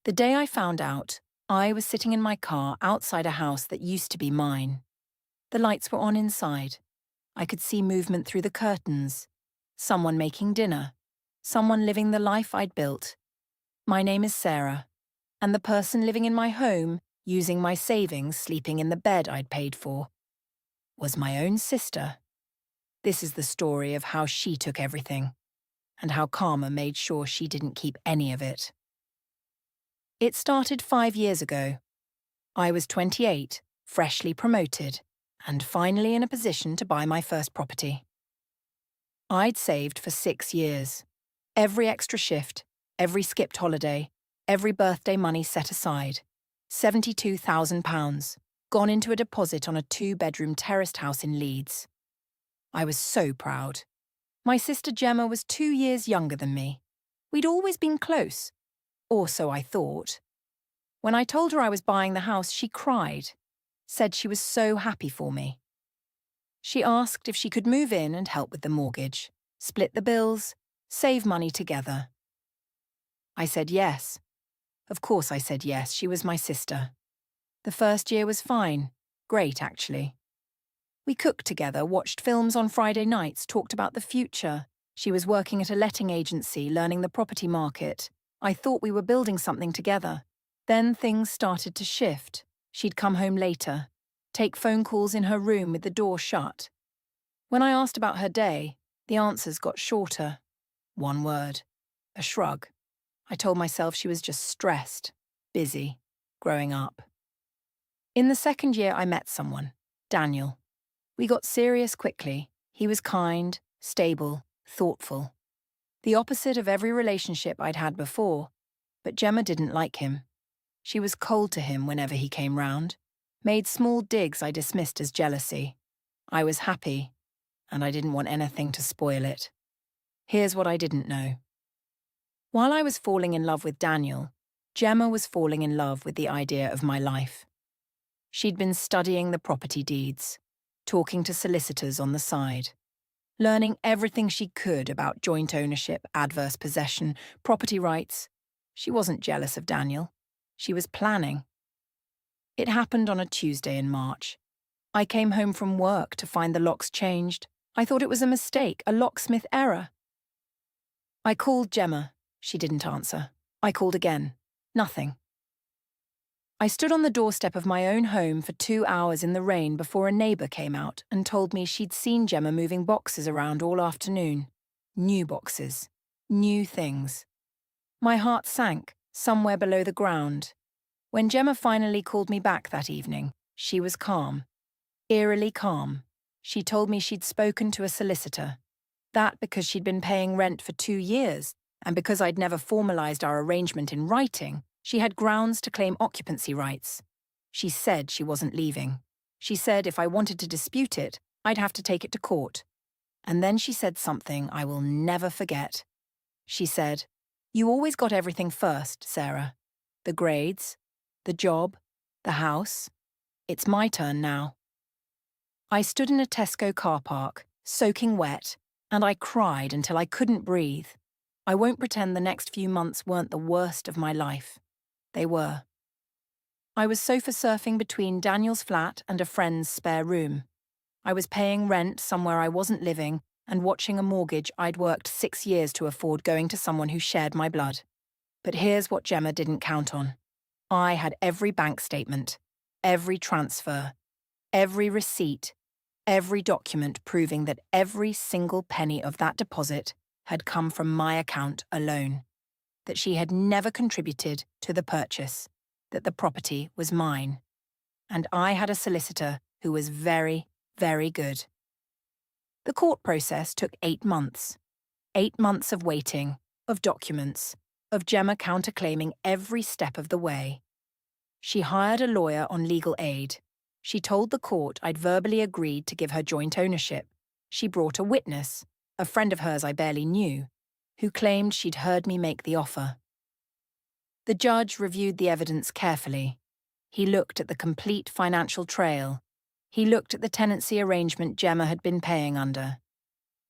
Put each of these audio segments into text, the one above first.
The day I found out, I was sitting in my car outside a house that used to be mine. The lights were on inside. I could see movement through the curtains. Someone making dinner. Someone living the life I'd built. My name is Sarah, and the person living in my home, using my savings, sleeping in the bed I'd paid for, was my own sister. This is the story of how she took everything, and how karma made sure she didn't keep any of it. It started 5 years ago. I was 28, freshly promoted, and finally in a position to buy my first property. I'd saved for 6 years. Every extra shift, every skipped holiday, every birthday money set aside. £72,000, gone into a deposit on a 2-bedroom terraced house in Leeds. I was so proud. My sister Gemma was 2 years younger than me. We'd always been close, or so I thought. When I told her I was buying the house, she cried, said she was so happy for me. She asked if she could move in and help with the mortgage, split the bills, save money together. I said yes. Of course I said yes, she was my sister. The first year was fine, great actually. We cooked together, watched films on Friday nights, talked about the future. She was working at a letting agency, learning the property market. I thought we were building something together. Then things started to shift. She'd come home later, take phone calls in her room with the door shut. When I asked about her day, the answers got shorter. One word, a shrug. I told myself she was just stressed, busy, growing up. In the second year, I met someone, Daniel. We got serious quickly. He was kind, stable, thoughtful. The opposite of every relationship I'd had before, but Gemma didn't like him. She was cold to him whenever he came round, made small digs I dismissed as jealousy. I was happy, and I didn't want anything to spoil it. Here's what I didn't know. While I was falling in love with Daniel, Gemma was falling in love with the idea of my life. She'd been studying the property deeds, talking to solicitors on the side, learning everything she could about joint ownership, adverse possession, property rights. She wasn't jealous of Daniel. She was planning. It happened on a Tuesday in March. I came home from work to find the locks changed. I thought it was a mistake, a locksmith error. I called Gemma. She didn't answer. I called again. Nothing. I stood on the doorstep of my own home for 2 hours in the rain before a neighbour came out and told me she'd seen Gemma moving boxes around all afternoon. New boxes. New things. My heart sank, somewhere below the ground. When Gemma finally called me back that evening, she was calm. Eerily calm. She told me she'd spoken to a solicitor. That because she'd been paying rent for 2 years, and because I'd never formalised our arrangement in writing, she had grounds to claim occupancy rights. She said she wasn't leaving. She said if I wanted to dispute it, I'd have to take it to court. And then she said something I will never forget. She said, "You always got everything first, Sarah. The grades, the job, the house. It's my turn now." I stood in a Tesco car park, soaking wet, and I cried until I couldn't breathe. I won't pretend the next few months weren't the worst of my life. They were. I was sofa surfing between Daniel's flat and a friend's spare room. I was paying rent somewhere I wasn't living and watching a mortgage I'd worked 6 years to afford going to someone who shared my blood. But here's what Gemma didn't count on. I had every bank statement, every transfer, every receipt, every document proving that every single penny of that deposit had come from my account alone, that she had never contributed to the purchase, that the property was mine. And I had a solicitor who was very, very good. The court process took 8 months. 8 months of waiting, of documents, of Gemma counterclaiming every step of the way. She hired a lawyer on legal aid. She told the court I'd verbally agreed to give her joint ownership. She brought a witness, a friend of hers I barely knew, who claimed she'd heard me make the offer. The judge reviewed the evidence carefully. He looked at the complete financial trail. He looked at the tenancy arrangement Gemma had been paying under.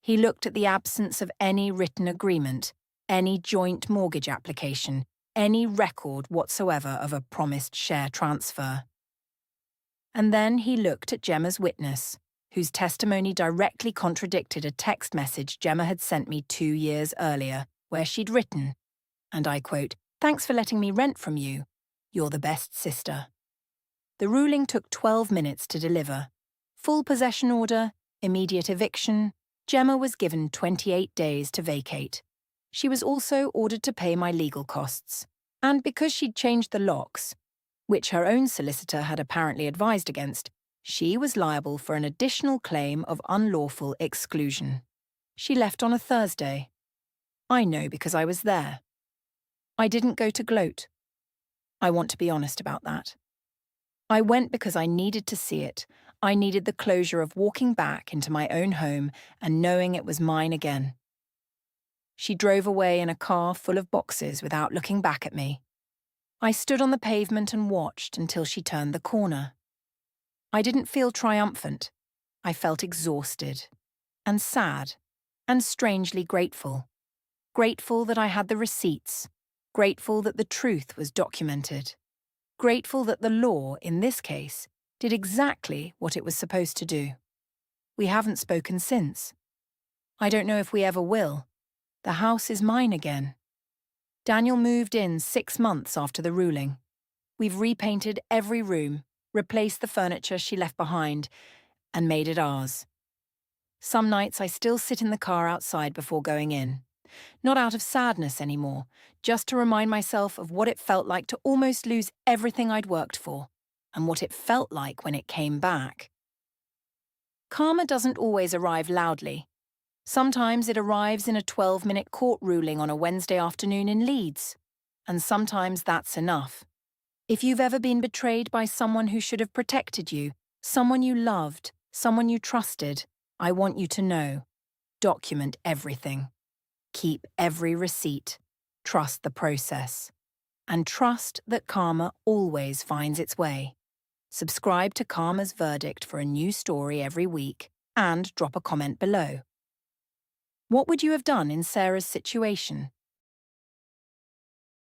He looked at the absence of any written agreement, any joint mortgage application, any record whatsoever of a promised share transfer. And then he looked at Gemma's witness, whose testimony directly contradicted a text message Gemma had sent me 2 years earlier, where she'd written, and I quote, "Thanks for letting me rent from you. You're the best sister." The ruling took 12 minutes to deliver. Full possession order, immediate eviction. Gemma was given 28 days to vacate. She was also ordered to pay my legal costs. And because she'd changed the locks, which her own solicitor had apparently advised against, she was liable for an additional claim of unlawful exclusion. She left on a Thursday. I know because I was there. I didn't go to gloat. I want to be honest about that. I went because I needed to see it. I needed the closure of walking back into my own home and knowing it was mine again. She drove away in a car full of boxes without looking back at me. I stood on the pavement and watched until she turned the corner. I didn't feel triumphant. I felt exhausted and sad and strangely grateful. Grateful that I had the receipts. Grateful that the truth was documented. Grateful that the law, in this case, did exactly what it was supposed to do. We haven't spoken since. I don't know if we ever will. The house is mine again. Daniel moved in 6 months after the ruling. We've repainted every room, replaced the furniture she left behind, and made it ours. Some nights I still sit in the car outside before going in. Not out of sadness anymore, just to remind myself of what it felt like to almost lose everything I'd worked for, and what it felt like when it came back. Karma doesn't always arrive loudly. Sometimes it arrives in a 12-minute court ruling on a Wednesday afternoon in Leeds, and sometimes that's enough. If you've ever been betrayed by someone who should have protected you, someone you loved, someone you trusted, I want you to know. Document everything. Keep every receipt. Trust the process. And trust that karma always finds its way. Subscribe to Karma's Verdict for a new story every week, and drop a comment below. What would you have done in Sarah's situation?